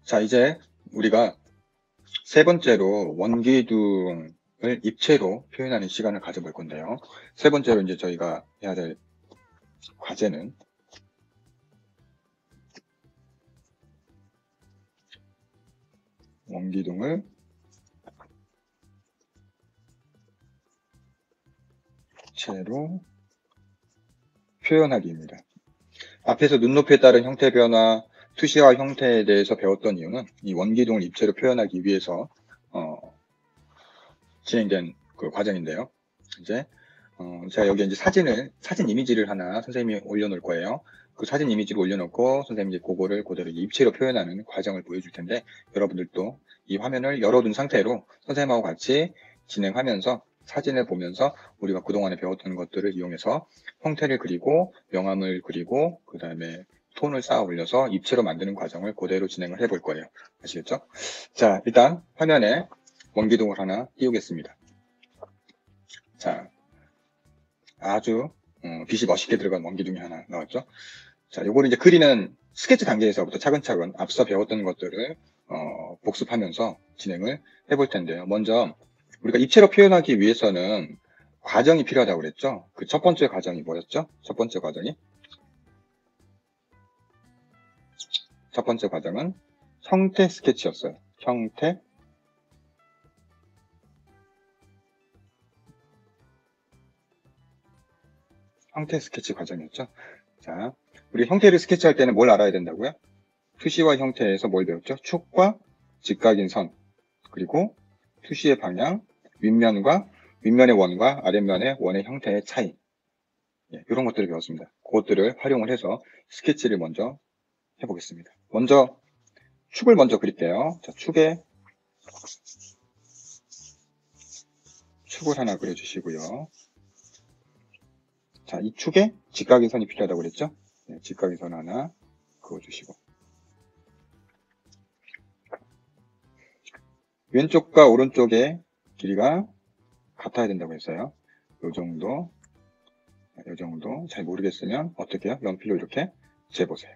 자, 이제 우리가 세 번째로 원기둥을 입체로 표현하는 시간을 가져볼 건데요. 세 번째로 이제 저희가 해야 될 과제는 원기둥을 입체로 표현하기입니다. 앞에서 눈높이에 따른 형태 변화, 투시와 형태에 대해서 배웠던 이유는 이 원기둥을 입체로 표현하기 위해서 진행된 그 과정인데요. 이제 제가 여기 이제 사진 이미지를 하나 선생님이 올려놓을 거예요. 그 사진 이미지를 올려놓고 선생님이 그거를 그대로 입체로 표현하는 과정을 보여줄 텐데 여러분들도 이 화면을 열어둔 상태로 선생님하고 같이 진행하면서 사진을 보면서 우리가 그동안에 배웠던 것들을 이용해서 형태를 그리고 명암을 그리고 그 다음에 톤을 쌓아 올려서 입체로 만드는 과정을 그대로 진행을 해볼 거예요. 아시겠죠? 자, 일단 화면에 원기둥을 하나 띄우겠습니다. 자, 아주 빛이 멋있게 들어간 원기둥이 하나 나왔죠. 자, 요거를 이제 그리는 스케치 단계에서부터 차근차근 앞서 배웠던 것들을 복습하면서 진행을 해볼 텐데요. 먼저 우리가 입체로 표현하기 위해서는 과정이 필요하다고 그랬죠. 그 첫 번째 과정이 뭐였죠? 첫 번째 과정은 형태 스케치였어요. 형태 스케치 과정이었죠. 자, 우리 형태를 스케치할 때는 뭘 알아야 된다고요? 투시와 형태에서 뭘 배웠죠? 축과 직각인 선, 그리고 투시의 방향, 윗면의 원과 아랫면의 원의 형태의 차이, 이런 것들을 배웠습니다. 그것들을 활용을 해서 스케치를 먼저 해보겠습니다. 먼저 축을 먼저 그릴게요. 자, 축을 하나 그려주시고요. 자, 이 축에 직각인 선이 필요하다고 그랬죠? 네, 직각인 선 하나 그어주시고, 왼쪽과 오른쪽의 길이가 같아야 된다고 했어요. 요 정도 잘 모르겠으면 어떻게 해요? 연필로 이렇게 재보세요.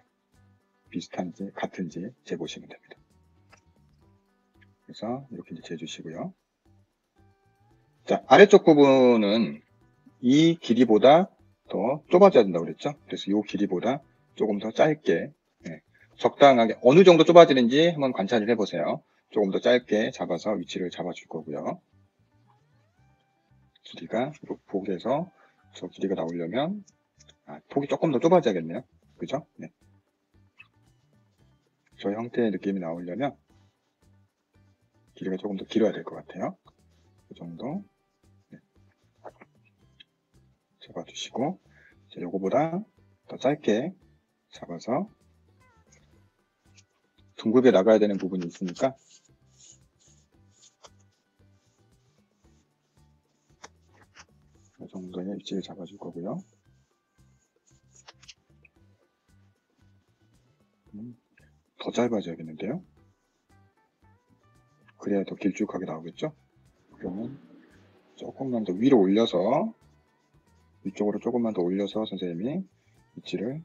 비슷한지 같은지 재보시면 됩니다. 그래서 이렇게 이제 재주시고요. 자, 아래쪽 부분은 이 길이보다 더 좁아져야 된다고 그랬죠? 그래서 이 길이보다 조금 더 짧게, 적당하게 어느 정도 좁아지는지 한번 관찰을 해보세요. 조금 더 짧게 잡아서 위치를 잡아줄 거고요. 길이가 폭에서 저 길이가 나오려면 폭이 조금 더 좁아져야겠네요. 그죠? 네. 저 형태의 느낌이 나오려면 길이가 조금 더 길어야 될 것 같아요. 그 정도 잡아주시고, 요거보다 더 짧게 잡아서 둥글게 나가야 되는 부분이 있으니까 이 정도의 위치를 잡아줄 거고요. 더 짧아져야겠는데요. 그래야 더 길쭉하게 나오겠죠? 그러면 조금만 더 위로 올려서, 위쪽으로 조금만 더 올려서 선생님이 위치를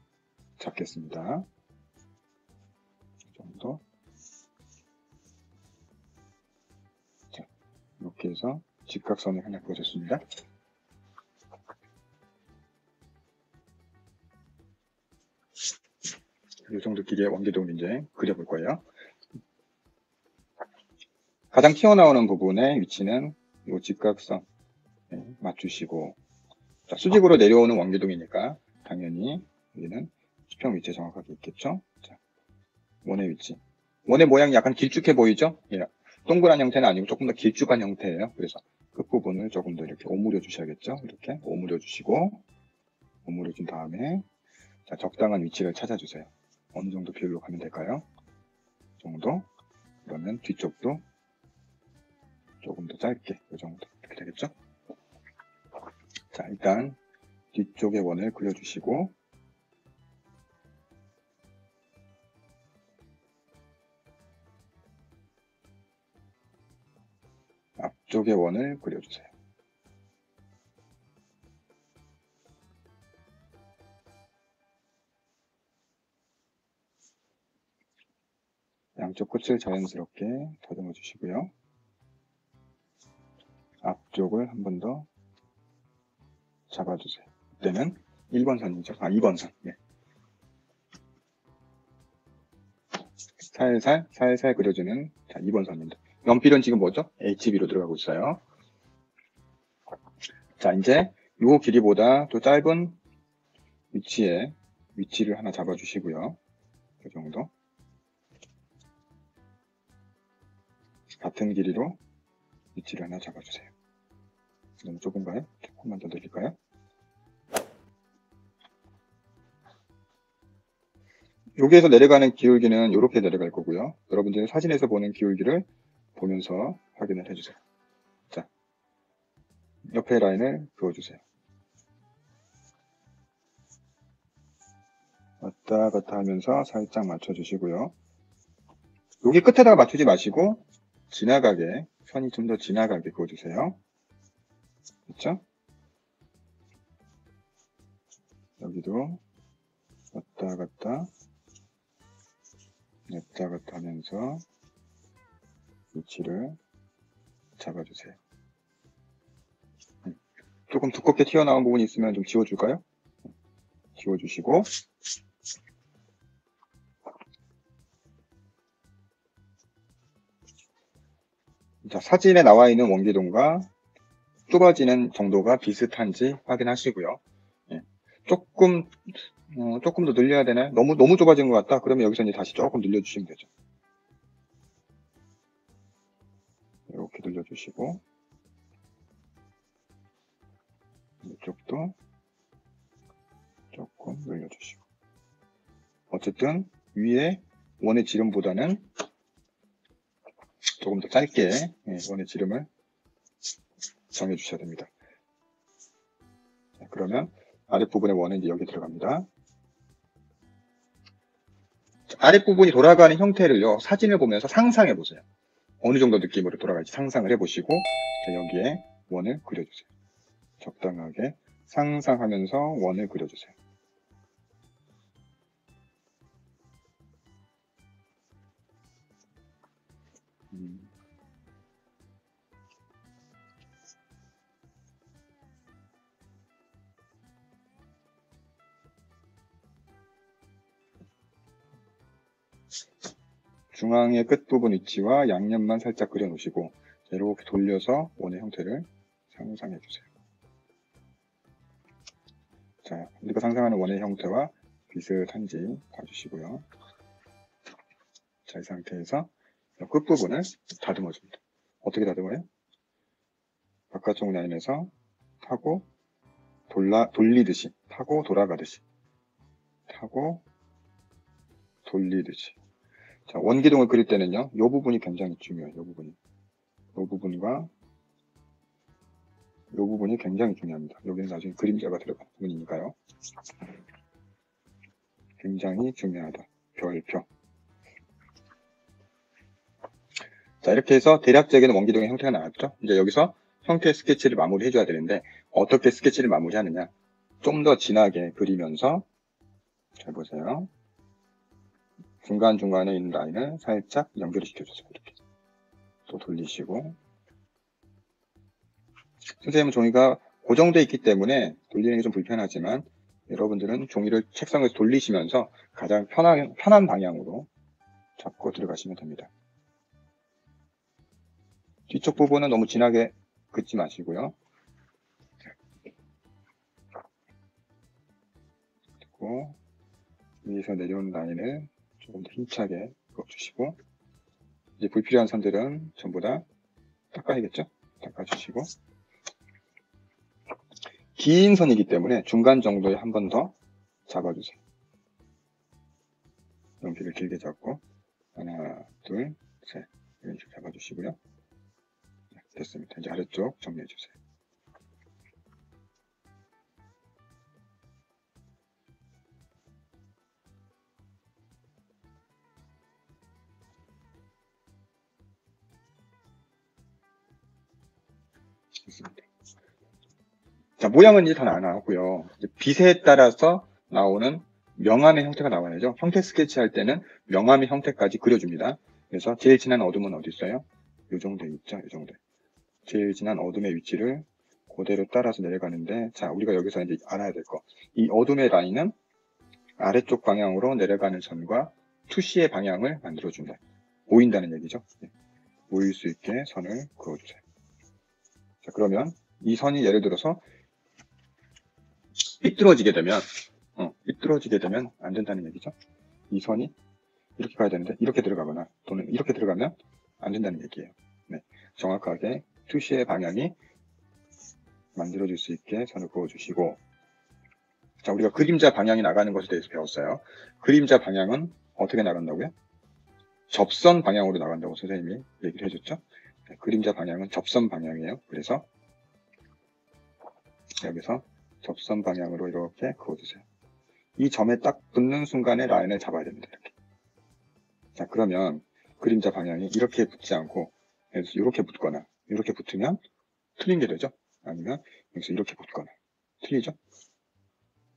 잡겠습니다. 이 정도. 자, 이렇게 해서 직각선을 하나 그어줬습니다. 이 정도 길이의 원기둥을 이제 그려볼 거예요. 가장 튀어나오는 부분의 위치는 이 직각선 맞추시고, 자, 수직으로 내려오는 원기둥이니까 당연히 여기는 수평 위치에 정확하게 있겠죠. 자, 원의 위치. 원의 모양이 약간 길쭉해 보이죠? 예, 동그란 형태는 아니고 조금 더 길쭉한 형태예요. 그래서 끝부분을 조금 더 이렇게 오므려 주셔야겠죠. 이렇게 오므려 주시고, 오므려 준 다음에 자, 적당한 위치를 찾아주세요. 어느 정도 비율로 가면 될까요? 이 정도. 그러면 뒤쪽도 조금 더 짧게 이 정도 이렇게 되겠죠? 자, 일단 뒤쪽의 원을 그려주시고, 앞쪽의 원을 그려주세요. 양쪽 끝을 자연스럽게 다듬어 주시고요. 앞쪽을 한 번 더 잡아주세요. 이때는 1번 선이죠. 2번 선. 네. 살살 그려주는 2번 선입니다. 연필은 지금 뭐죠? HB로 들어가고 있어요. 자, 이제 이 길이보다 또 짧은 위치를 하나 잡아주시고요. 그 정도. 같은 길이로 위치를 하나 잡아주세요. 너무 좁은가요? 조금만 더 늘릴까요? 여기에서 내려가는 기울기는 이렇게 내려갈 거고요. 여러분들이 사진에서 보는 기울기를 보면서 확인을 해주세요. 자, 옆에 라인을 그어주세요. 왔다 갔다 하면서 살짝 맞춰주시고요. 여기 끝에다가 맞추지 마시고 지나가게, 선이 좀 더 지나가게 그어주세요. 그렇죠? 여기도 왔다 갔다 하면서 위치를 잡아주세요. 조금 두껍게 튀어나온 부분이 있으면 좀 지워줄까요? 지워주시고, 자, 사진에 나와 있는 원기둥과 좁아지는 정도가 비슷한지 확인하시고요. 예. 조금 더 늘려야 되나요? 너무 좁아진 것 같다? 그러면 여기서 이제 다시 조금 늘려주시면 되죠. 이렇게 늘려주시고, 이쪽도 조금 늘려주시고. 어쨌든 위에 원의 지름보다는 조금 더 짧게 원의 지름을 정해주셔야 됩니다. 자, 그러면 아랫부분의 원은 이제 여기 들어갑니다. 아랫부분이 돌아가는 형태를요, 사진을 보면서 상상해 보세요. 어느 정도 느낌으로 돌아갈지 상상을 해보시고, 여기에 원을 그려주세요. 적당하게 상상하면서 원을 그려주세요. 중앙의 끝부분 위치와 양옆만 살짝 그려놓으시고 이렇게 돌려서 원의 형태를 상상해 주세요. 자, 우리가 상상하는 원의 형태와 비슷한지 봐주시고요. 자, 이 상태에서 끝부분을 다듬어 줍니다. 어떻게 다듬어요? 바깥쪽 라인에서 타고 돌리듯이, 타고 돌아가듯이, 타고 돌리듯이. 자, 원기둥을 그릴 때는요, 이 부분이 굉장히 중요해요. 이 부분이. 이 부분과 이 부분이 굉장히 중요합니다. 여기는 나중에 그림자가 들어가는 부분이니까요. 굉장히 중요하다. 별표. 자, 이렇게 해서 대략적인 원기둥의 형태가 나왔죠. 이제 여기서 형태 스케치를 마무리 해줘야 되는데 어떻게 스케치를 마무리하느냐. 좀 더 진하게 그리면서 잘 보세요. 중간중간에 있는 라인을 살짝 연결을 시켜주세요. 이렇게. 또 돌리시고. 선생님은 종이가 고정되어 있기 때문에 돌리는 게 좀 불편하지만 여러분들은 종이를 책상에서 돌리시면서 가장 편한 방향으로 잡고 들어가시면 됩니다. 뒤쪽 부분은 너무 진하게 긋지 마시고요. 그리고 위에서 내려오는 라인을 조금 더 힘차게 그어주시고 이제 불필요한 선들은 전부 다 닦아야겠죠? 닦아주시고 긴 선이기 때문에 중간 정도에 한 번 더 잡아주세요. 연필을 길게 잡고 하나, 둘, 셋 이런 식으로 잡아주시고요. 네, 됐습니다. 이제 아래쪽 정리해주세요. 됐습니다. 자, 모양은 이제 다 나왔고요. 이제 빛에 따라서 나오는 명암의 형태가 나와야죠. 형태 스케치 할 때는 명암의 형태까지 그려줍니다. 그래서 제일 진한 어둠은 어디 있어요? 이 정도에 있죠. 이 정도. 제일 진한 어둠의 위치를 그대로 따라서 내려가는데, 자, 우리가 여기서 이제 알아야 될 거. 이 어둠의 라인은 아래쪽 방향으로 내려가는 선과 투시의 방향을 만들어준다. 모인다는 얘기죠. 모일 수 있게 선을 그어주세요. 자, 그러면 이 선이 예를 들어서 삐뚤어지게 되면 안 된다는 얘기죠. 이 선이 이렇게 가야 되는데 이렇게 들어가거나 또는 이렇게 들어가면 안 된다는 얘기예요. 네, 정확하게 투시의 방향이 만들어질 수 있게 선을 그어주시고, 자, 우리가 그림자 방향이 나가는 것에 대해서 배웠어요. 그림자 방향은 어떻게 나간다고요? 접선 방향으로 나간다고 선생님이 얘기를 해줬죠. 네, 그림자 방향은 접선 방향이에요. 그래서 여기서 접선 방향으로 이렇게 그어주세요. 이 점에 딱 붙는 순간에 라인을 잡아야 됩니다. 이렇게. 자, 그러면 그림자 방향이 이렇게 붙지 않고 이렇게 붙거나 이렇게 붙으면 틀린 게 되죠. 아니면 여기서 이렇게 붙거나 틀리죠.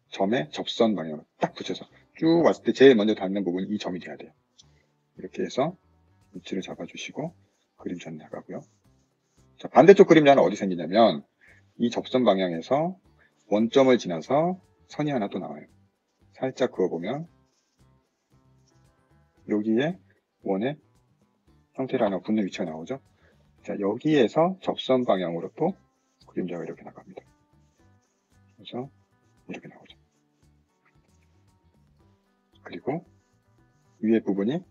점에 접선 방향으로 딱 붙여서 쭉 왔을 때 제일 먼저 닿는 부분이 이 점이 돼야 돼요. 이렇게 해서 위치를 잡아주시고 그림자는 나가고요. 자, 반대쪽 그림자는 어디 생기냐면 이 접선 방향에서 원점을 지나서 선이 하나 또 나와요. 살짝 그어보면 여기에 원의 형태를 하나 붙는 위치가 나오죠. 자, 여기에서 접선 방향으로 또 그림자가 이렇게 나갑니다. 그래서 이렇게 나오죠. 그리고 위에 부분이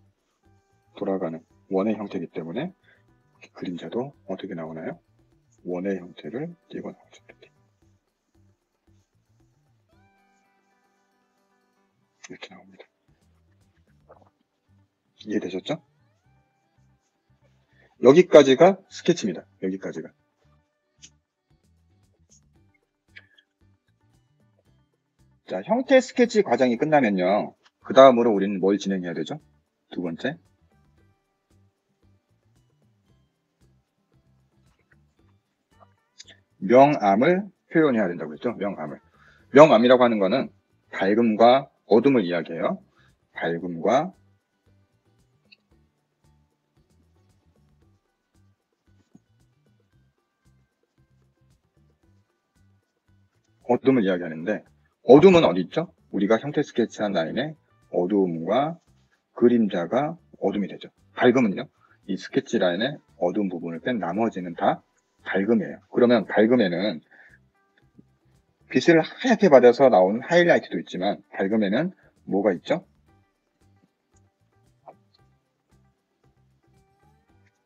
돌아가는 원의 형태이기 때문에 그림자도 어떻게 나오나요? 원의 형태를 띄고 나오죠. 이렇게 나옵니다. 이해되셨죠? 여기까지가 스케치입니다. 여기까지가. 자, 형태 스케치 과정이 끝나면요. 그 다음으로 우리는 뭘 진행해야 되죠? 두 번째. 명암을 표현해야 된다고 했죠? 명암을. 명암이라고 하는 거는 밝음과 어둠을 이야기해요. 밝음과 어둠을 이야기하는데, 어둠은 어디 있죠? 우리가 형태 스케치한 라인에 어두움과 그림자가 어둠이 되죠. 밝음은요? 이 스케치 라인에 어두운 부분을 뺀 나머지는 다 밝음이에요. 그러면 밝음에는 빛을 하얗게 받아서 나오는 하이라이트도 있지만 밝음에는 뭐가 있죠?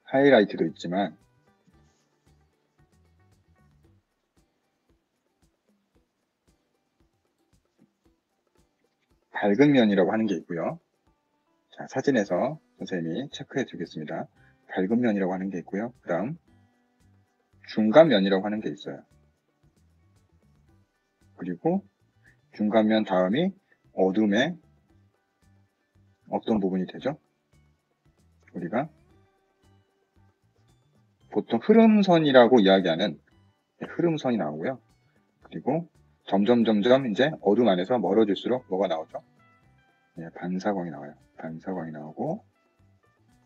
하이라이트도 있지만 밝은 면이라고 하는 게 있고요. 자, 사진에서 선생님이 체크해 주겠습니다. 밝은 면이라고 하는 게 있고요. 그 다음 중간면이라고 하는 게 있어요. 그리고 중간면 다음이 어둠의 어떤 부분이 되죠? 우리가 보통 흐름선이라고 이야기하는 흐름선이 나오고요. 그리고 점점 이제 어둠 안에서 멀어질수록 뭐가 나오죠? 네, 반사광이 나와요. 반사광이 나오고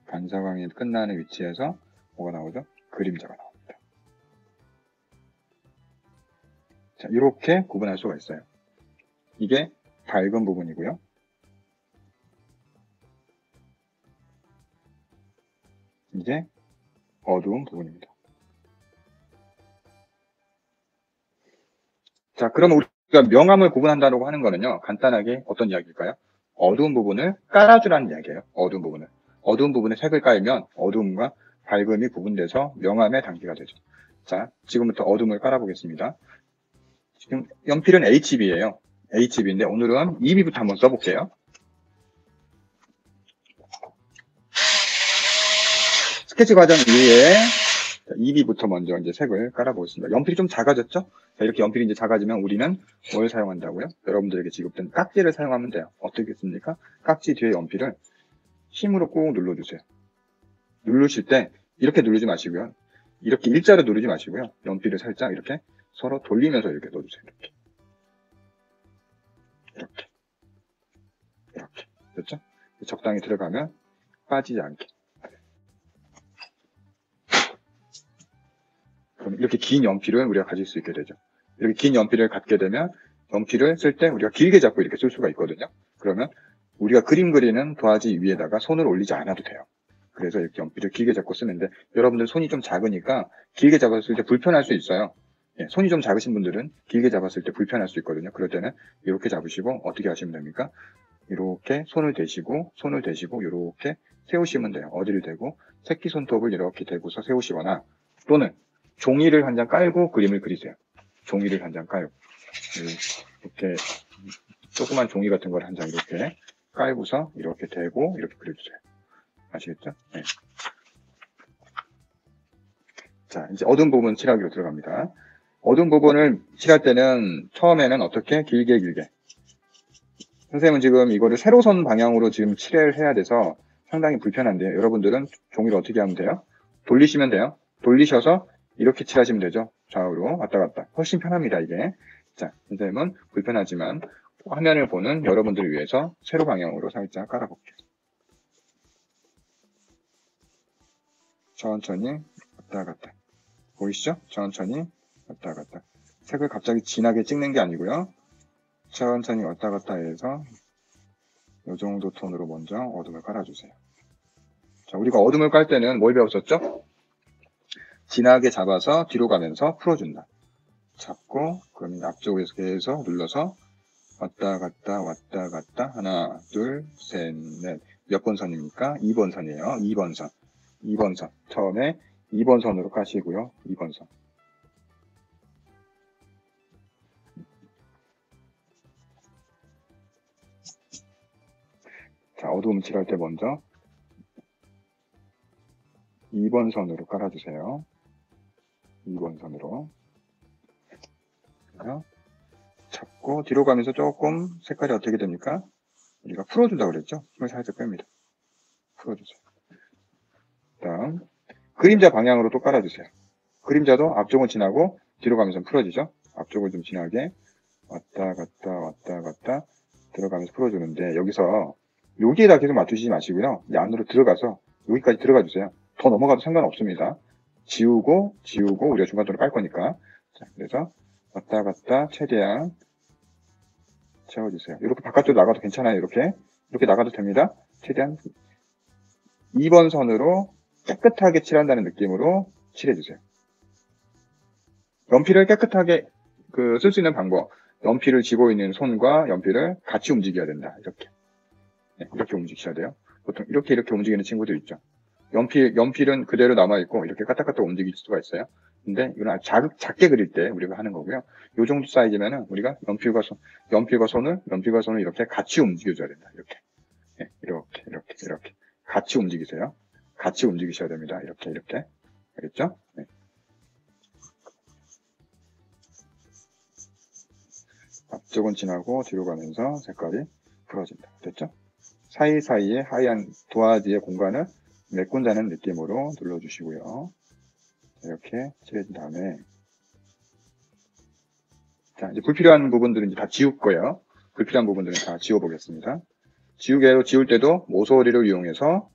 반사광이 끝나는 위치에서 뭐가 나오죠? 그림자가 나옵니다. 자, 이렇게 구분할 수가 있어요. 이게 밝은 부분이고요. 이게 어두운 부분입니다. 자, 그럼 우리가 명암을 구분한다고 하는 거는요, 간단하게 어떤 이야기일까요? 어두운 부분을 깔아주라는 이야기예요. 어두운 부분을. 어두운 부분에 색을 깔면 어두움과 밝음이 구분돼서 명암의 단계가 되죠. 자, 지금부터 어둠을 깔아보겠습니다. 지금 연필은 HB예요. HB인데 오늘은 2B부터 한번 써볼게요. 스케치 과정 이후에 2B부터 먼저 이제 색을 깔아보겠습니다. 연필이 좀 작아졌죠? 자, 이렇게 연필이 이제 작아지면 우리는 뭘 사용한다고요? 여러분들에게 지급된 깍지를 사용하면 돼요. 어떻겠습니까? 깍지 뒤에 연필을 힘으로 꾹 눌러주세요. 누르실 때 이렇게 누르지 마시고요. 이렇게 일자로 누르지 마시고요. 연필을 살짝 이렇게 서로 돌리면서 이렇게 넣어주세요. 이렇게. 됐죠? 적당히 들어가면 빠지지 않게. 그럼 이렇게 긴 연필을 우리가 가질 수 있게 되죠. 이렇게 긴 연필을 갖게 되면 연필을 쓸 때 우리가 길게 잡고 이렇게 쓸 수가 있거든요. 그러면 우리가 그림 그리는 도화지 위에다가 손을 올리지 않아도 돼요. 그래서 이렇게 연필을 길게 잡고 쓰는데 여러분들 손이 좀 작으니까 길게 잡았을 때 불편할 수 있어요. 예, 손이 좀 작으신 분들은 길게 잡았을 때 불편할 수 있거든요. 그럴 때는 이렇게 잡으시고 어떻게 하시면 됩니까? 이렇게 손을 대시고 이렇게 세우시면 돼요. 어디를 대고 새끼손톱을 이렇게 대고서 세우시거나 또는 종이를 한 장 깔고 그림을 그리세요. 종이를 한 장 깔고 이렇게 조그만 종이 같은 걸 한 장 이렇게 깔고서 이렇게 대고 이렇게 그려주세요. 아시겠죠? 네. 자, 이제 어두운 부분 칠하기로 들어갑니다. 어두운 부분을 칠할 때는 처음에는 어떻게? 길게. 선생님은 지금 이거를 세로선 방향으로 지금 칠을 해야 돼서 상당히 불편한데요. 여러분들은 종이를 어떻게 하면 돼요? 돌리시면 돼요. 돌리셔서 이렇게 칠하시면 되죠. 좌우로 왔다 갔다. 훨씬 편합니다, 이게. 자, 선생님은 불편하지만 화면을 보는 여러분들을 위해서 세로 방향으로 살짝 깔아볼게요. 천천히 왔다 갔다. 보이시죠? 천천히 왔다 갔다. 색을 갑자기 진하게 찍는 게 아니고요. 천천히 왔다 갔다 해서 이 정도 톤으로 먼저 어둠을 깔아주세요. 자, 우리가 어둠을 깔 때는 뭘 배웠었죠? 진하게 잡아서 뒤로 가면서 풀어준다. 잡고 그러면 앞쪽에서 계속 눌러서 왔다 갔다 하나 둘 셋 넷 몇 번 선입니까? 2번 선이에요. 2번 선 처음에 2번 선으로 까시고요. 2번 선 자, 어두움 칠할 때 먼저 2번 선으로 깔아주세요. 2번 선으로 잡고 뒤로 가면서 조금 색깔이 어떻게 됩니까? 우리가 풀어준다고 그랬죠? 힘을 살짝 뺍니다. 풀어주세요. 다음 그림자 방향으로 또 깔아주세요. 그림자도 앞쪽은 진하고 뒤로 가면서 풀어지죠? 앞쪽을 좀 진하게 왔다 갔다 들어가면서 풀어주는데 여기서 여기에다 계속 맞추시지 마시고요. 이 안으로 들어가서 여기까지 들어가 주세요. 더 넘어가도 상관없습니다. 지우고 우리가 중간으로 깔 거니까. 자, 그래서 왔다 갔다 최대한 채워주세요. 이렇게 바깥으로 나가도 괜찮아요. 이렇게 나가도 됩니다. 최대한 2번 선으로 깨끗하게 칠한다는 느낌으로 칠해주세요. 연필을 깨끗하게 쓸 수 있는 방법. 연필을 쥐고 있는 손과 연필을 같이 움직여야 된다. 이렇게. 네, 이렇게 움직이셔야 돼요. 보통 이렇게 움직이는 친구들 있죠. 연필은 그대로 남아있고 이렇게 까딱까딱 움직일 수가 있어요. 근데 이건 아주 작게 그릴 때 우리가 하는 거고요. 요 정도 사이즈면은 우리가 연필과 손을 이렇게 같이 움직여줘야 된다. 이렇게. 네, 이렇게. 같이 움직이세요. 같이 움직이셔야 됩니다. 이렇게. 알겠죠? 네. 앞쪽은 진하고 뒤로 가면서 색깔이 풀어진다. 됐죠? 사이사이에 하얀 도화지의 공간을 메꾼다는 느낌으로 눌러주시고요. 이렇게 칠해준 다음에 자, 이제 불필요한 부분들은 이제 다 지울 거예요. 불필요한 부분들은 다 지워보겠습니다. 지울 때도 모서리를 이용해서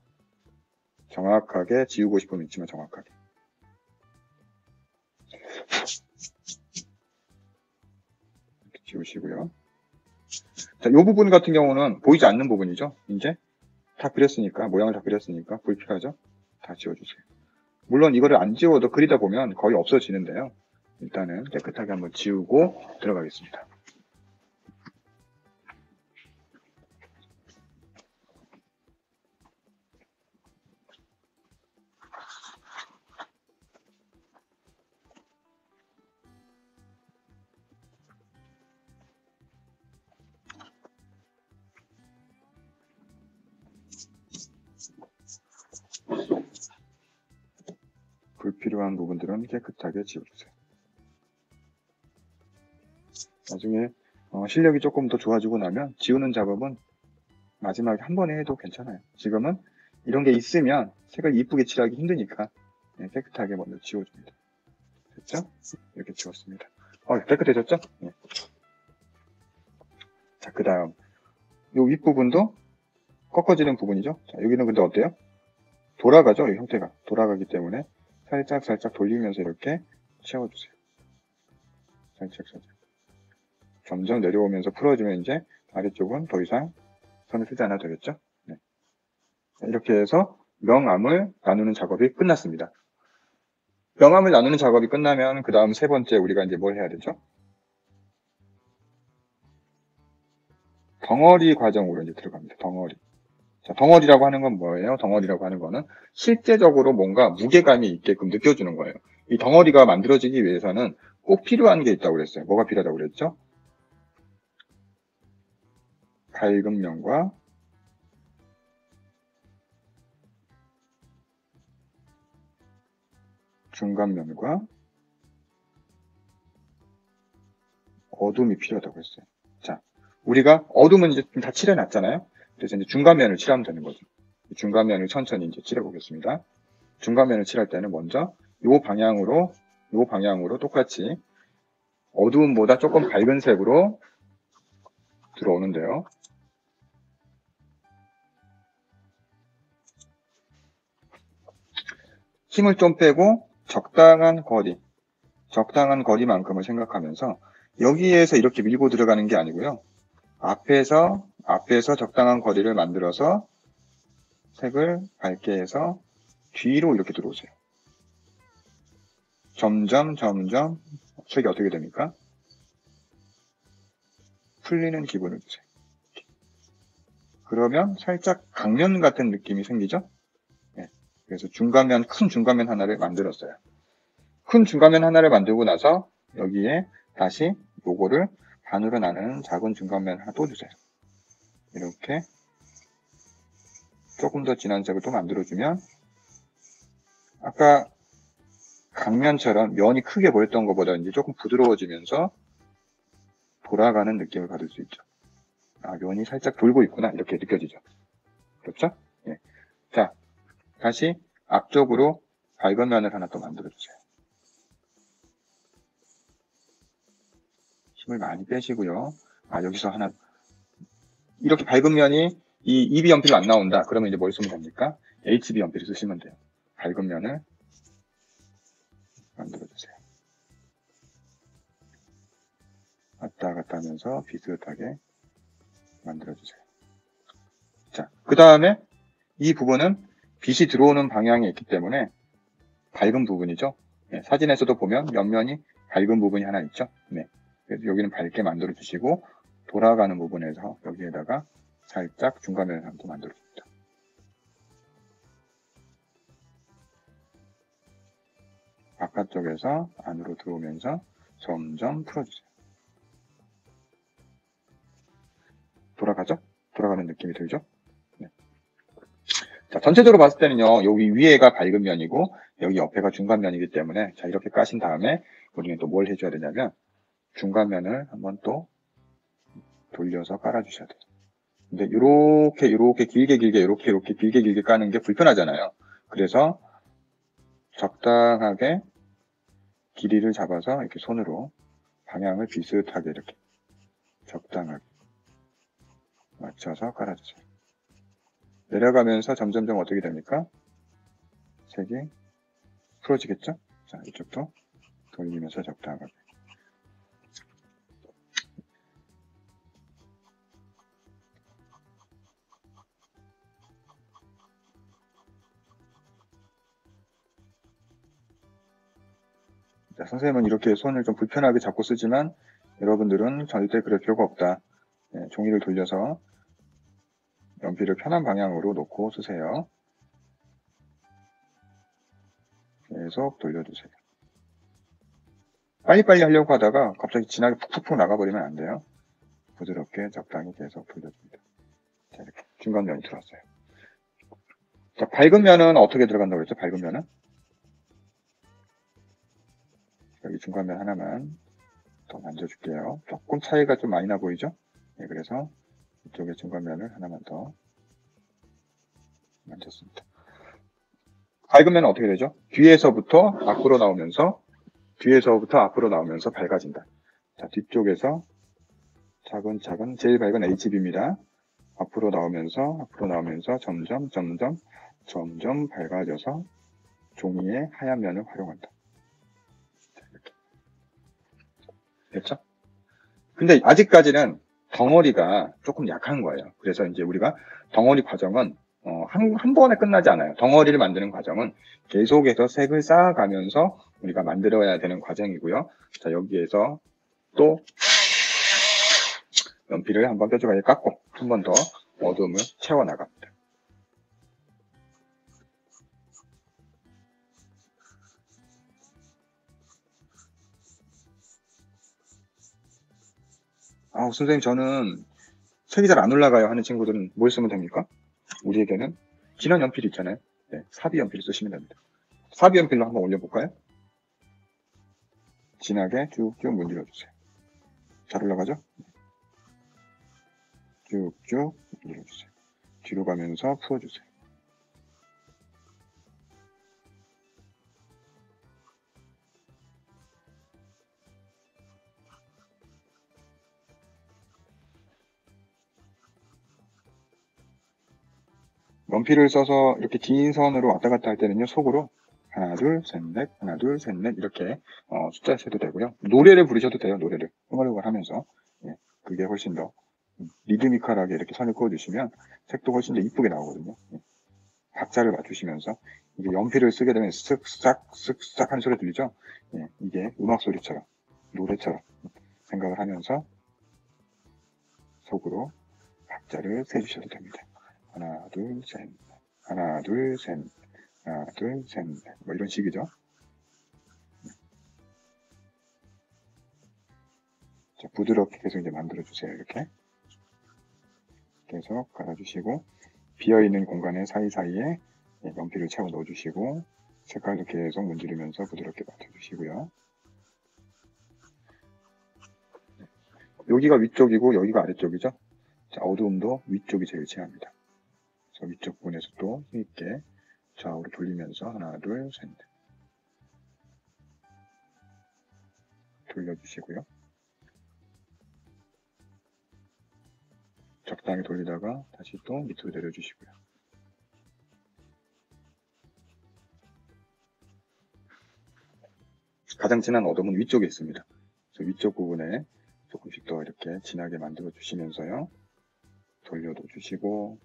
정확하게 지우고 싶은 위치만 정확하게. 이렇게 지우시고요. 자, 이 부분 같은 경우는 보이지 않는 부분이죠. 이제 다 그렸으니까, 모양을 다 그렸으니까 불필요하죠. 다 지워주세요. 물론 이거를 안 지워도 그리다 보면 거의 없어지는데요. 일단은 깨끗하게 한번 지우고 들어가겠습니다. 불필요한 부분들은 깨끗하게 지워주세요. 나중에 실력이 조금 더 좋아지고 나면 지우는 작업은 마지막에 한 번에 해도 괜찮아요. 지금은 이런 게 있으면 색을 이쁘게 칠하기 힘드니까 깨끗하게 먼저 지워줍니다. 됐죠? 이렇게 지웠습니다. 깨끗해졌죠? 네. 자, 그 다음 이 윗부분도 꺾어지는 부분이죠. 자, 여기는 근데 어때요? 돌아가죠? 이 형태가. 돌아가기 때문에 살짝 돌리면서 이렇게 채워주세요. 살짝. 점점 내려오면서 풀어주면 이제 아래쪽은 더 이상 선을 쓰지 않아도 되겠죠? 네. 이렇게 해서 명암을 나누는 작업이 끝났습니다. 명암을 나누는 작업이 끝나면 그 다음 세 번째 우리가 이제 뭘 해야 되죠? 덩어리 과정으로 이제 들어갑니다. 덩어리. 자, 덩어리라고 하는 건 뭐예요? 덩어리라고 하는 거는 실제적으로 뭔가 무게감이 있게끔 느껴주는 거예요. 이 덩어리가 만들어지기 위해서는 꼭 필요한 게 있다고 그랬어요. 뭐가 필요하다고 그랬죠? 밝은 면과 중간 면과 어둠이 필요하다고 했어요. 자, 우리가 어둠은 이제 다 칠해놨잖아요. 그래서 이제 중간면을 칠하면 되는 거죠. 중간면을 천천히 이제 칠해보겠습니다. 중간면을 칠할 때는 먼저 요 방향으로 똑같이 어두움보다 조금 밝은 색으로 들어오는데요. 힘을 좀 빼고 적당한 거리만큼을 생각하면서 여기에서 이렇게 밀고 들어가는 게 아니고요. 앞에서 적당한 거리를 만들어서 색을 밝게 해서 뒤로 이렇게 들어오세요. 점점 색이 어떻게 됩니까? 풀리는 기분을 주세요. 그러면 살짝 강면 같은 느낌이 생기죠? 네. 그래서 큰 중간면 하나를 만들었어요. 큰 중간면 하나를 만들고 나서 여기에 다시 요거를 반으로 나누는 작은 중간면 하나 또 주세요. 이렇게 조금 더 진한 색을 또 만들어주면 아까 강면처럼 면이 크게 보였던 것보다 이제 조금 부드러워지면서 돌아가는 느낌을 받을 수 있죠. 아, 면이 살짝 돌고 있구나 이렇게 느껴지죠. 그렇죠? 예. 자, 다시 앞쪽으로 밝은 면을 하나 또 만들어주세요. 힘을 많이 빼시고요. 아, 여기서 하나 이렇게 밝은 면이 이 EB 연필로 안 나온다. 그러면 이제 뭘 쓰면 됩니까? HB 연필을 쓰시면 돼요. 밝은 면을 만들어주세요. 왔다 갔다 하면서 비슷하게 만들어주세요. 자, 그 다음에 이 부분은 빛이 들어오는 방향에 있기 때문에 밝은 부분이죠. 네, 사진에서도 보면 옆면이 밝은 부분이 하나 있죠. 네, 그래서 여기는 밝게 만들어 주시고 돌아가는 부분에서 여기에다가 살짝 중간면을 한번 만들어 줍니다. 바깥쪽에서 안으로 들어오면서 점점 풀어주세요. 돌아가죠? 돌아가는 느낌이 들죠? 네. 자, 전체적으로 봤을 때는요, 여기 위에가 밝은 면이고, 여기 옆에가 중간면이기 때문에, 자, 이렇게 까신 다음에, 우리는 또 뭘 해줘야 되냐면, 중간면을 한번 또 돌려서 깔아주셔야 돼요. 근데 이렇게 길게 길게 까는 게 불편하잖아요. 그래서 적당하게 길이를 잡아서 이렇게 손으로 방향을 비슷하게 이렇게 적당하게 맞춰서 깔아주세요. 내려가면서 점점점 어떻게 됩니까? 색이 풀어지겠죠? 자, 이쪽도 돌리면서 적당하게. 자, 선생님은 이렇게 손을 좀 불편하게 잡고 쓰지만 여러분들은 절대 그럴 필요가 없다. 네, 종이를 돌려서 연필을 편한 방향으로 놓고 쓰세요. 계속 돌려주세요. 빨리빨리 하려고 하다가 갑자기 진하게 푹푹 나가버리면 안 돼요. 부드럽게 적당히 계속 돌려줍니다. 자, 이렇게 중간면이 들어왔어요. 자, 밝은 면은 어떻게 들어간다고 그랬죠? 밝은 면은? 여기 중간면 하나만 더 만져줄게요. 조금 차이가 좀 많이 나 보이죠? 네, 그래서 이쪽에 중간면을 하나만 더 만졌습니다. 밝은 면은 어떻게 되죠? 뒤에서부터 앞으로 나오면서 밝아진다. 자, 뒤쪽에서 차근차근 제일 밝은 HB입니다. 앞으로 나오면서 점점 밝아져서 종이의 하얀 면을 활용한다. 이렇게. 됐죠? 근데 아직까지는 덩어리가 조금 약한 거예요. 그래서 이제 우리가 덩어리 과정은 한 번에 끝나지 않아요. 덩어리를 만드는 과정은 계속해서 색을 쌓아가면서 우리가 만들어야 되는 과정이고요. 자, 여기에서 또 연필을 한번 뾰족하게 깎고 한 번 더 어둠을 채워나갑니다. 선생님 저는 색이 잘 안 올라가요 하는 친구들은 뭘 쓰면 됩니까? 우리에게는 진한 연필이 있잖아요. 네, 사비 연필을 쓰시면 됩니다. 사비 연필로 한번 올려볼까요? 진하게 쭉쭉 문질러주세요. 잘 올라가죠? 쭉쭉 문질러주세요. 뒤로 가면서 풀어주세요. 연필을 써서 이렇게 긴 선으로 왔다 갔다 할 때는요, 속으로 하나, 둘, 셋, 넷, 하나, 둘, 셋, 넷 이렇게 숫자 세도 되고요. 노래를 부르셔도 돼요. 노래를 흥얼흥얼 하면서. 예, 그게 훨씬 더 리드미컬하게 이렇게 선을 그어주시면 색도 훨씬 더 이쁘게 나오거든요. 예, 박자를 맞추시면서 이게 연필을 쓰게 되면 쓱싹 하는 소리 들리죠? 예, 이게 음악 소리처럼 노래처럼 생각을 하면서 속으로 박자를 세주셔도 됩니다. 하나, 둘, 셋, 하나, 둘, 셋, 하나, 둘, 셋, 뭐 이런 식이죠. 자, 부드럽게 계속 이제 만들어주세요. 이렇게. 계속 갈아주시고, 비어있는 공간의 사이사이에 연필을 채워 넣어주시고, 색깔도 계속 문지르면서 부드럽게 맞춰주시고요. 여기가 위쪽이고, 여기가 아래쪽이죠. 자, 어두움도 위쪽이 제일 진합니다. 그래서 위쪽 부분에서 또 힘있게 좌우로 돌리면서 하나, 둘, 셋, 넷. 돌려주시고요. 적당히 돌리다가 다시 또 밑으로 내려주시고요. 가장 진한 어둠은 위쪽에 있습니다. 그래서 위쪽 부분에 조금씩 더 이렇게 진하게 만들어 주시면서요. 돌려도 주시고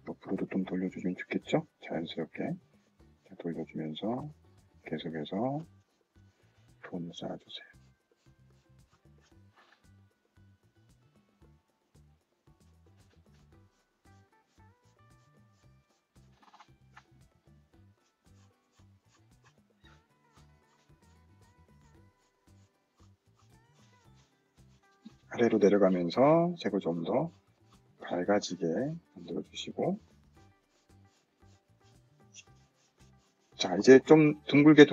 옆으로도 좀 돌려주시면 좋겠죠? 자연스럽게 돌려주면서 계속해서 톤을 쌓아주세요. 아래로 내려가면서 색을 좀 더 밝아지게 만들어 주시고, 자 이제 좀 둥글게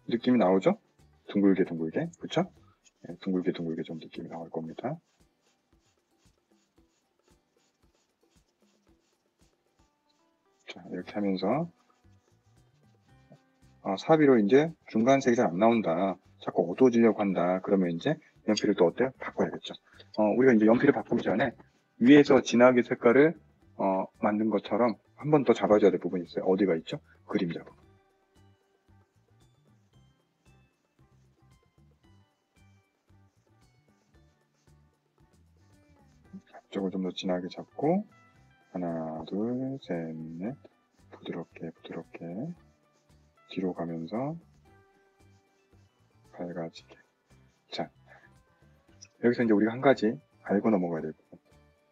느낌이 나오죠? 둥글게 그쵸? 네, 둥글게 좀 느낌이 나올 겁니다. 자 이렇게 하면서 사비로 이제 중간색이 잘 안 나온다, 자꾸 어두워지려고 한다, 그러면 이제 연필을 또 어때요? 바꿔야겠죠. 우리가 이제 연필을 바꾸기 전에 위에서 진하게 색깔을 만든 것처럼 한 번 더 잡아줘야 될 부분이 있어요. 어디가 있죠? 그림자 부분. 앞쪽을 좀 더 진하게 잡고 하나, 둘, 셋, 넷 부드럽게 뒤로 가면서 밝아지게. 자, 여기서 이제 우리가 한 가지 알고 넘어가야 될 부분.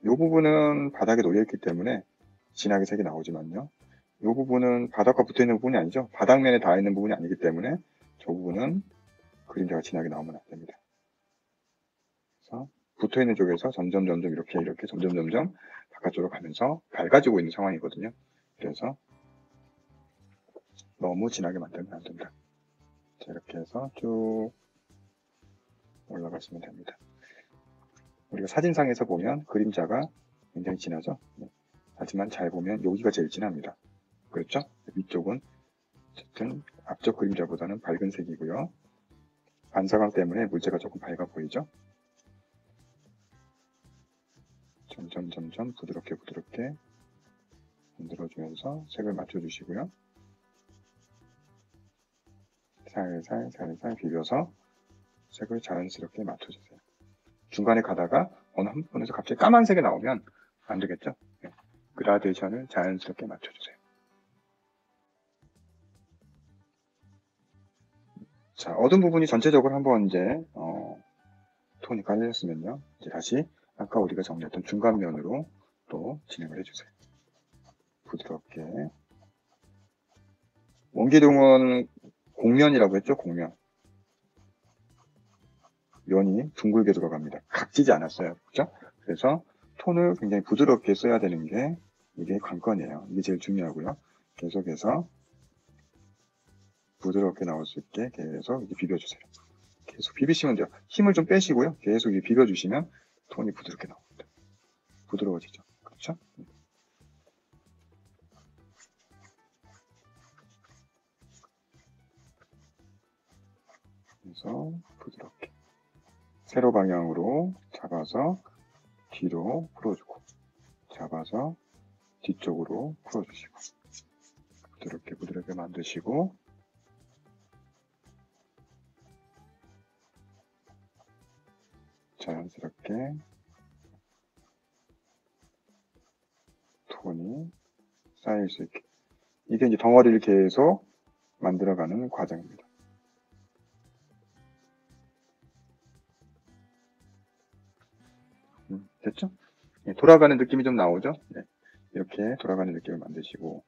이 부분은 바닥에 놓여있기 때문에 진하게 색이 나오지만요. 이 부분은 바닥과 붙어있는 부분이 아니죠. 바닥면에 닿아 있는 부분이 아니기 때문에 저 부분은 그림자가 진하게 나오면 안 됩니다. 그래서 붙어있는 쪽에서 점점 이렇게 점점 바깥쪽으로 가면서 밝아지고 있는 상황이거든요. 그래서 너무 진하게 만들면 안 된다. 자, 이렇게 해서 쭉 올라가시면 됩니다. 우리가 사진상에서 보면 그림자가 굉장히 진하죠. 네. 하지만 잘 보면 여기가 제일 진합니다. 그렇죠? 위쪽은 어쨌든 앞쪽 그림자보다는 밝은 색이고요. 반사광 때문에 물체가 조금 밝아 보이죠? 점점 부드럽게 만들어주면서 색을 맞춰주시고요. 살살 비벼서 색을 자연스럽게 맞춰주세요. 중간에 가다가 어느 한 부분에서 갑자기 까만색이 나오면 안 되겠죠? 네. 그라데이션을 자연스럽게 맞춰주세요. 자, 어두운 부분이 전체적으로 한번 이제 톤이 깔렸으면요. 이제 다시 아까 우리가 정리했던 중간면으로 또 진행을 해주세요. 부드럽게. 원기둥은 곡면이라고 했죠? 곡면. 면이 둥글게 들어갑니다. 각지지 않았어요. 그죠? 그래서 톤을 굉장히 부드럽게 써야 되는 게 이게 관건이에요. 이게 제일 중요하고요. 계속해서 부드럽게 나올 수 있게 계속 비벼주세요. 계속 비비시면 돼요. 힘을 좀 빼시고요. 계속 비벼주시면 톤이 부드럽게 나옵니다. 부드러워지죠. 그렇죠? 그래서 부드럽게 세로 방향으로 잡아서 뒤로 풀어주고 잡아서 뒤쪽으로 풀어주시고 부드럽게 만드시고 자연스럽게 톤이 쌓일 수 있게 이게 이제 덩어리를 계속 만들어가는 과정입니다. 됐죠? 네, 돌아가는 느낌이 좀 나오죠? 네, 이렇게 돌아가는 느낌을 만드시고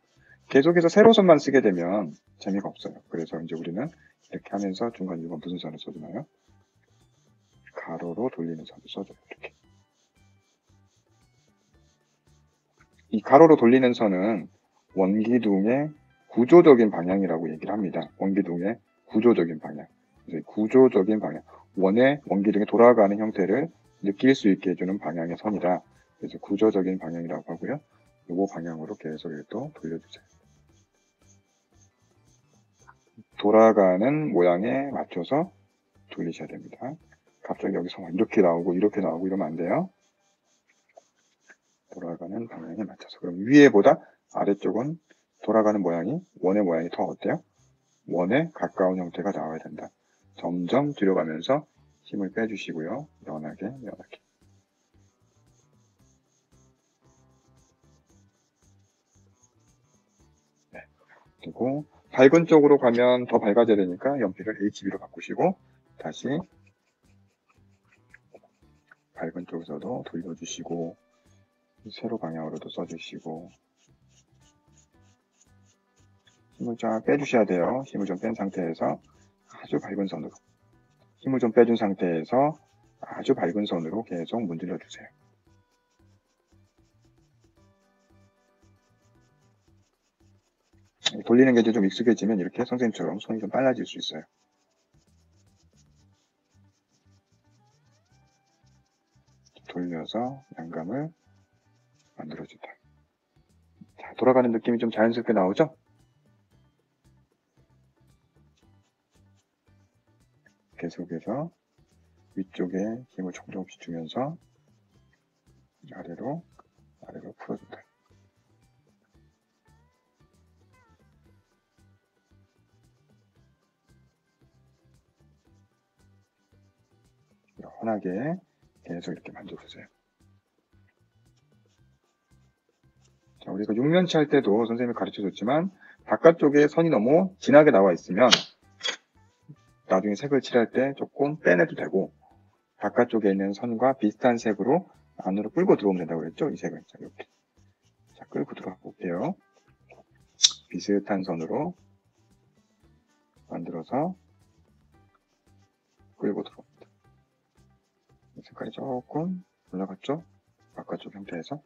계속해서 세로선만 쓰게 되면 재미가 없어요. 그래서 이제 우리는 이렇게 하면서 중간 6번 무슨 선을 써주나요? 가로로 돌리는 선을 써줘요. 이렇게. 이 가로로 돌리는 선은 원기둥의 구조적인 방향이라고 얘기를 합니다. 원기둥의 구조적인 방향. 그래서 구조적인 방향. 원기둥이 돌아가는 형태를 느낄 수 있게 해주는 방향의 선이다. 그래서 구조적인 방향이라고 하고요. 이 방향으로 계속 또 돌려주세요. 돌아가는 모양에 맞춰서 돌리셔야 됩니다. 갑자기 여기서 이렇게 나오고 이러면 안 돼요. 돌아가는 방향에 맞춰서. 그럼 위에보다 아래쪽은 돌아가는 모양이 원의 모양이 더 어때요? 원에 가까운 형태가 나와야 된다. 점점 들어가면서 힘을 빼주시고요. 연하게. 네. 그리고 밝은 쪽으로 가면 더 밝아져야 되니까 연필을 HB로 바꾸시고 다시 밝은 쪽에서도 돌려주시고 세로 방향으로도 써주시고 힘을 쫙 빼주셔야 돼요. 힘을 좀 뺀 상태에서 아주 밝은 선으로 힘을 좀 빼준 상태에서 아주 밝은 선으로 계속 문질러 주세요. 돌리는 게 이제 좀 익숙해지면 이렇게 선생님처럼 손이 좀 빨라질 수 있어요. 돌려서 양감을 만들어준다. 자, 돌아가는 느낌이 좀 자연스럽게 나오죠? 계속해서 위쪽에 힘을 조금씩 주면서 아래로 풀어준다. 환하게 계속 이렇게 만져주세요. 자, 우리가 육면치 할 때도 선생님이 가르쳐 줬지만 바깥쪽에 선이 너무 진하게 나와 있으면 나중에 색을 칠할 때 조금 빼내도 되고 바깥쪽에 있는 선과 비슷한 색으로 안으로 끌고 들어오면 된다고 그랬죠? 이 색을. 자, 이렇게. 자, 끌고 들어가 볼게요. 비슷한 선으로 만들어서 끌고 들어옵니다. 색깔이 조금 올라갔죠? 바깥쪽 형태에서.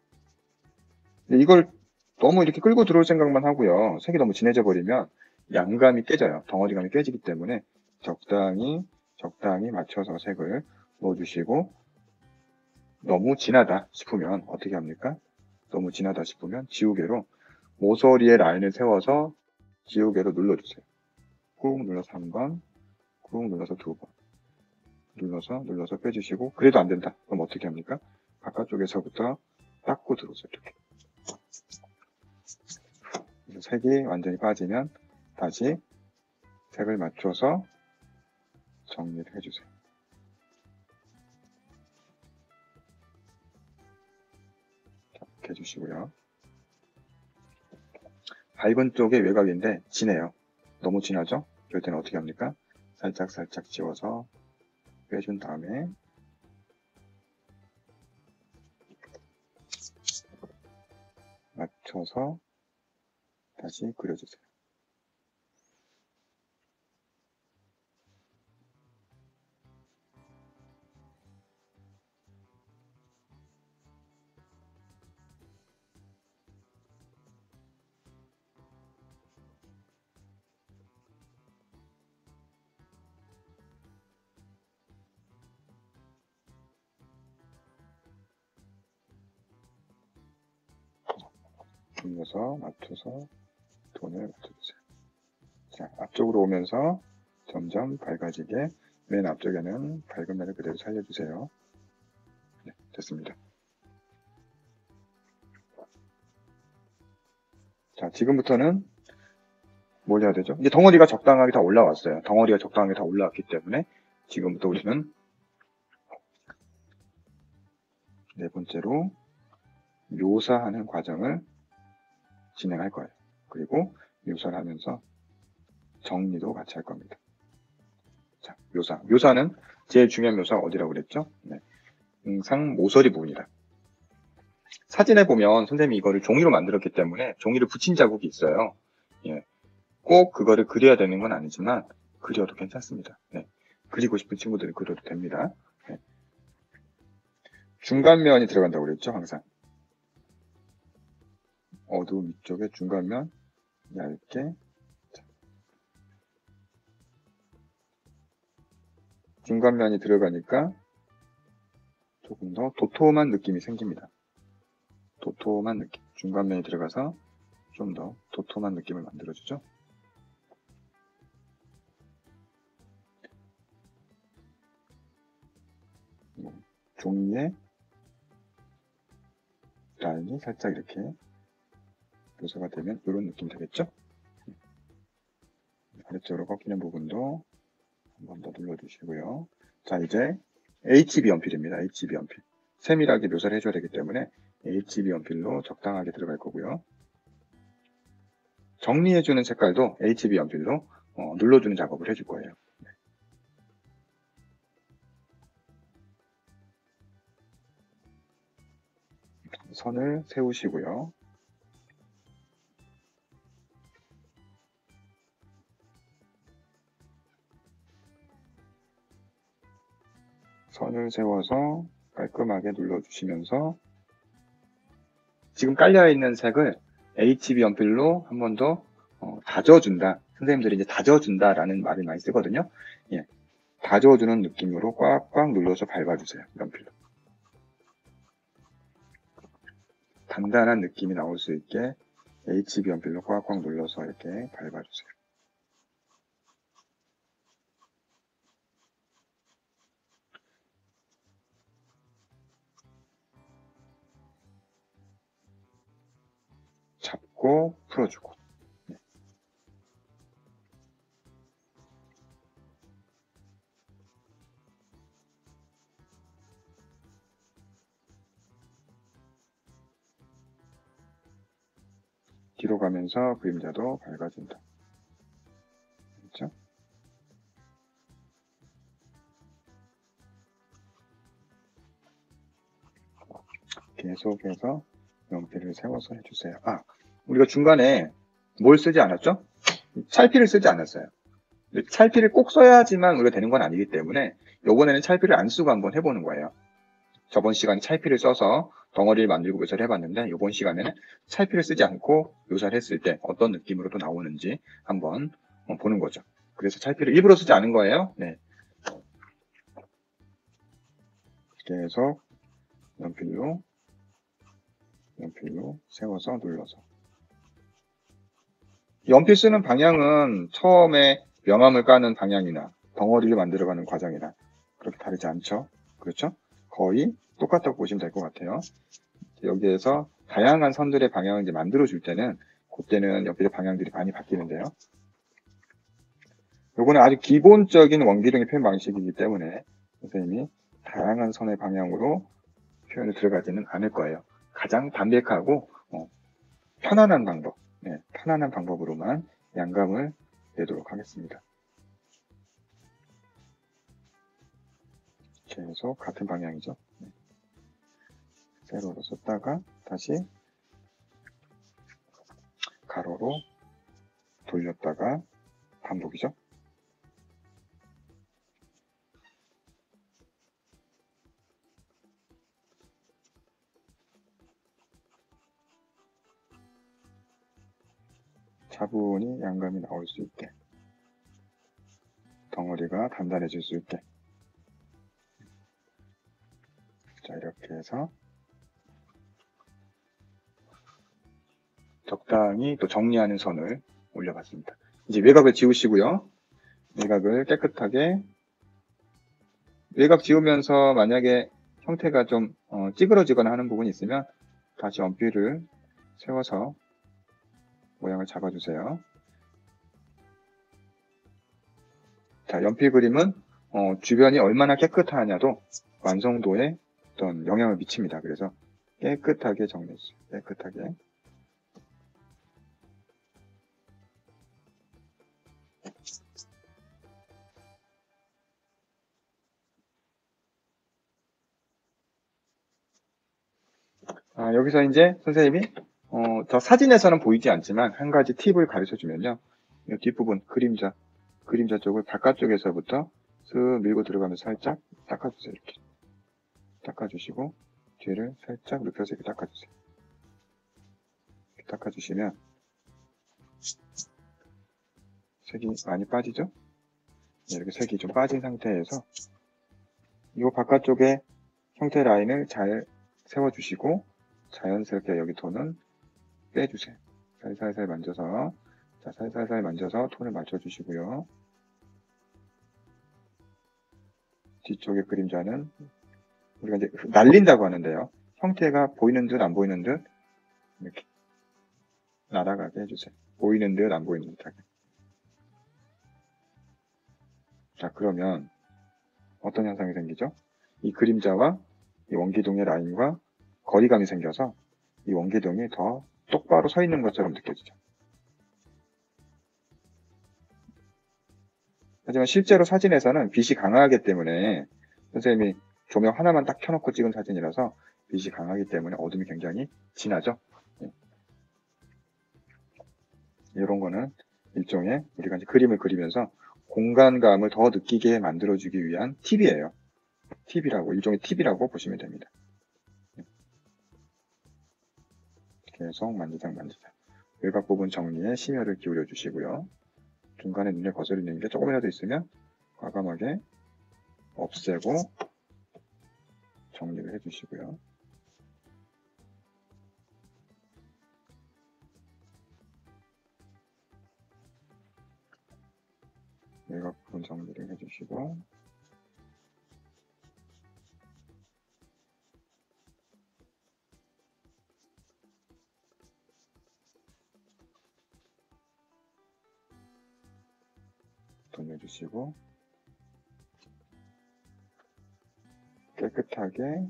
근데 이걸 너무 이렇게 끌고 들어올 생각만 하고요. 색이 너무 진해져 버리면 양감이 깨져요. 덩어리감이 깨지기 때문에 적당히 맞춰서 색을 넣어주시고 너무 진하다 싶으면 어떻게 합니까? 너무 진하다 싶으면 지우개로 모서리에 라인을 세워서 지우개로 눌러주세요. 꾹 눌러서 한 번, 꾹 눌러서 두 번, 눌러서 빼주시고 그래도 안 된다. 그럼 어떻게 합니까? 바깥쪽에서부터 들어오죠. 이렇게. 색이 완전히 빠지면 다시 색을 맞춰서 정리를 해주세요. 이렇게 해주시고요. 밝은 쪽의 외곽인데 진해요. 너무 진하죠? 그럴 때는 어떻게 합니까? 살짝 지워서 빼준 다음에 맞춰서 다시 그려주세요. 눌러서 맞춰서 톤을 맞춰주세요. 자, 앞쪽으로 오면서 점점 밝아지게 맨 앞쪽에는 밝은 면을 그대로 살려주세요. 네, 됐습니다. 자, 지금부터는 뭘 해야 되죠? 이제 덩어리가 적당하게 다 올라왔어요. 덩어리가 적당하게 다 올라왔기 때문에 지금부터 우리는 네 번째로 묘사하는 과정을 진행할 거예요. 그리고 묘사를 하면서 정리도 같이 할 겁니다. 자, 묘사. 묘사는 제일 중요한 묘사가 어디라고 그랬죠? 네. 응상 모서리 부분이다. 사진에 보면 선생님이 이거를 종이로 만들었기 때문에 종이를 붙인 자국이 있어요. 예. 꼭 그거를 그려야 되는 건 아니지만 그려도 괜찮습니다. 네. 그리고 싶은 친구들은 그려도 됩니다. 네. 중간면이 들어간다고 그랬죠? 항상. 어두운 위쪽에 중간면 얇게 중간면이 들어가니까 조금 더 도톰한 느낌이 생깁니다. 도톰한 느낌. 중간면이 들어가서 좀 더 도톰한 느낌을 만들어주죠. 종이에 라인이 살짝 이렇게 묘사가 되면 이런 느낌 되겠죠? 아래쪽으로 꺾이는 부분도 한 번 더 눌러주시고요. 자, 이제 HB 연필입니다. HB 연필. 세밀하게 묘사를 해줘야 되기 때문에 HB 연필로 적당하게 들어갈 거고요. 정리해주는 색깔도 HB 연필로 눌러주는 작업을 해줄 거예요. 선을 세우시고요. 선을 세워서 깔끔하게 눌러주시면서 지금 깔려있는 색을 HB 연필로 한 번 더 다져준다. 선생님들이 이제 다져준다라는 말을 많이 쓰거든요. 예, 다져주는 느낌으로 꽉꽉 눌러서 밟아주세요. 연필로. 단단한 느낌이 나올 수 있게 HB 연필로 꽉꽉 눌러서 이렇게 밟아주세요. 잡고 풀어주고. 뒤로 가면서 그림자도 밝아진다. 그렇죠? 계속해서 연필을 세워서 해주세요. 아, 우리가 중간에 뭘 쓰지 않았죠? 찰필을 쓰지 않았어요. 찰필을 꼭 써야지만 우리가 되는 건 아니기 때문에 이번에는 찰필을 안 쓰고 한번 해보는 거예요. 저번 시간에 찰필을 써서 덩어리를 만들고 묘사를 해봤는데 이번 시간에는 찰필을 쓰지 않고 묘사를 했을 때 어떤 느낌으로 또 나오는지 한번 보는 거죠. 그래서 찰필을 일부러 쓰지 않은 거예요. 네. 계속 연필로 세워서 눌러서. 연필 쓰는 방향은 처음에 명암을 까는 방향이나 덩어리를 만들어가는 과정이나 그렇게 다르지 않죠? 그렇죠? 거의 똑같다고 보시면 될 것 같아요. 여기에서 다양한 선들의 방향을 이제 만들어 줄 때는 그때는 연필의 방향들이 많이 바뀌는데요. 요거는 아주 기본적인 원기둥의 표현 방식이기 때문에 선생님이 다양한 선의 방향으로 표현을 들어가지는 않을 거예요. 가장 담백하고 편안한 방법, 편안한 방법으로만 양감을 내도록 하겠습니다. 계속 같은 방향이죠. 세로로 썼다가 다시 가로로 돌렸다가 반복이죠. 차분히 양감이 나올 수 있게, 덩어리가 단단해질 수 있게. 자, 이렇게 해서 적당히 또 정리하는 선을 올려봤습니다. 이제 외곽을 지우시고요. 외곽을 깨끗하게, 외곽 지우면서 만약에 형태가 좀 찌그러지거나 하는 부분이 있으면 다시 연필을 세워서 모양을 잡아주세요. 자, 연필 그림은 주변이 얼마나 깨끗하냐도 완성도에 어떤 영향을 미칩니다. 그래서 깨끗하게 정리해주세요. 깨끗하게. 여기서 이제 선생님이 저 사진에서는 보이지 않지만 한 가지 팁을 가르쳐 주면요. 이 뒷부분 그림자 쪽을 바깥쪽에서부터 쓱 밀고 들어가면서 살짝 닦아주세요. 이렇게 닦아주시고 뒤를 살짝 눕혀서 이렇게 닦아주세요. 이렇게 닦아주시면 색이 많이 빠지죠? 이렇게 색이 좀 빠진 상태에서 이 바깥쪽에 형태 라인을 잘 세워주시고 자연스럽게 여기 톤은 빼주세요. 살살살 만져서, 자, 살살살 만져서 톤을 맞춰주시고요. 뒤쪽의 그림자는 우리가 이제 날린다고 하는데요. 형태가 보이는 듯 안 보이는 듯 이렇게 날아가게 해주세요. 보이는 듯 안 보이는 듯하게. 자, 그러면 어떤 현상이 생기죠? 이 그림자와 이 원기둥의 라인과 거리감이 생겨서 이 원기둥이 더 똑바로 서 있는 것처럼 느껴지죠. 하지만 실제로 사진에서는 빛이 강하기 때문에 선생님이 조명 하나만 딱 켜놓고 찍은 사진이라서 빛이 강하기 때문에 어둠이 굉장히 진하죠. 이런 거는 일종의 우리가 이제 그림을 그리면서 공간감을 더 느끼게 만들어주기 위한 팁이에요. 일종의 팁이라고 보시면 됩니다. 계속 만지작. 외곽 부분 정리에 심혈을 기울여 주시고요. 중간에 눈에 거슬리는 게 조금이라도 있으면 과감하게 없애고 정리를 해주시고요. 외곽 부분 정리를 해주시고 돌려주시고 깨끗하게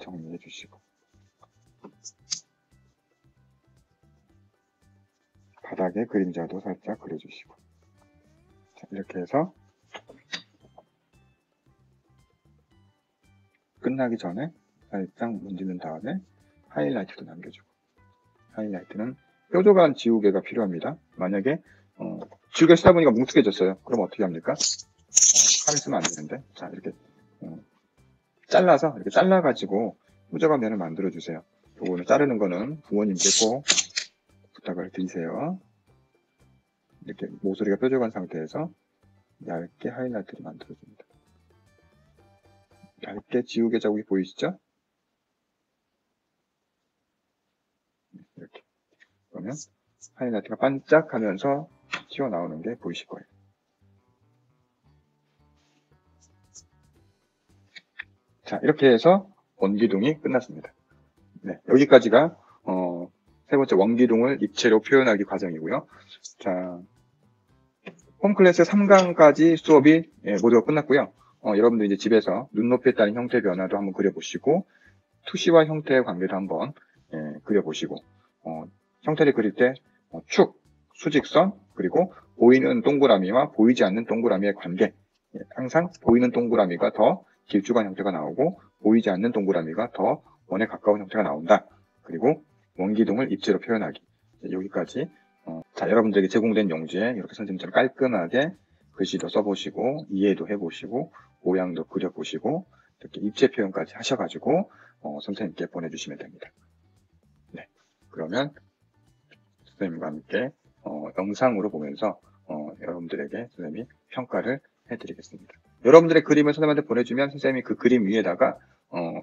정리해 주시고 바닥에 그림자도 살짝 그려주시고 자, 이렇게 해서 끝나기 전에 살짝 문지른 다음에 하이라이트도 남겨주고 하이라이트는 뾰족한 지우개가 필요합니다. 만약에 지우개 쓰다 보니까 뭉툭해졌어요. 그럼 어떻게 합니까? 칼을 쓰면 안 되는데 자 이렇게 잘라서 이렇게 잘라가지고 뾰족한 면을 만들어 주세요. 요거는 자르는 거는 부모님께 꼭 부탁을 드리세요. 이렇게 모서리가 뾰족한 상태에서 얇게 하이라이트를 만들어 줍니다. 얇게 지우개 자국이 보이시죠? 이렇게 그러면 하이라이트가 반짝하면서 튀어나오는 게 보이실 거예요. 자, 이렇게 해서 원기둥이 끝났습니다. 네, 여기까지가 세 번째 원기둥을 입체로 표현하기 과정이고요. 자, 홈클래스 3강까지 수업이 모두가 끝났고요. 여러분들 이제 집에서 눈높이에 따른 형태 변화도 한번 그려보시고 투시와 형태의 관계도 한번 그려보시고 형태를 그릴 때 축, 수직선, 그리고 보이는 동그라미와 보이지 않는 동그라미의 관계, 항상 보이는 동그라미가 더 길쭉한 형태가 나오고 보이지 않는 동그라미가 더 원에 가까운 형태가 나온다. 그리고 원기둥을 입체로 표현하기. 여기까지 자, 여러분들에게 제공된 용지에 이렇게 선생님처럼 깔끔하게 글씨도 써보시고 이해도 해보시고 모양도 그려보시고 이렇게 입체 표현까지 하셔가지고 선생님께 보내주시면 됩니다. 네, 그러면 선생님과 함께 영상으로 보면서 여러분들에게 선생님이 평가를 해드리겠습니다. 여러분들의 그림을 선생님한테 보내주면 선생님이 그 그림 위에다가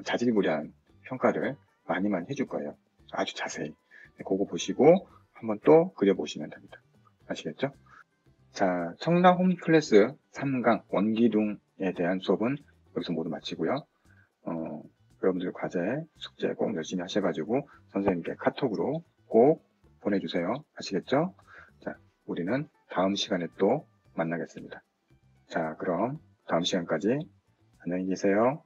자질구레한 평가를 많이 해줄 거예요. 아주 자세히. 네, 그거 보시고 한번 또 그려보시면 됩니다. 아시겠죠? 자, 청라 홈클래스 3강 원기둥에 대한 수업은 여기서 모두 마치고요. 여러분들 과제, 숙제 꼭 열심히 하셔가지고 선생님께 카톡으로 꼭 보내주세요. 아시겠죠? 자, 우리는 다음 시간에 또 만나겠습니다. 자, 그럼 다음 시간까지 안녕히 계세요.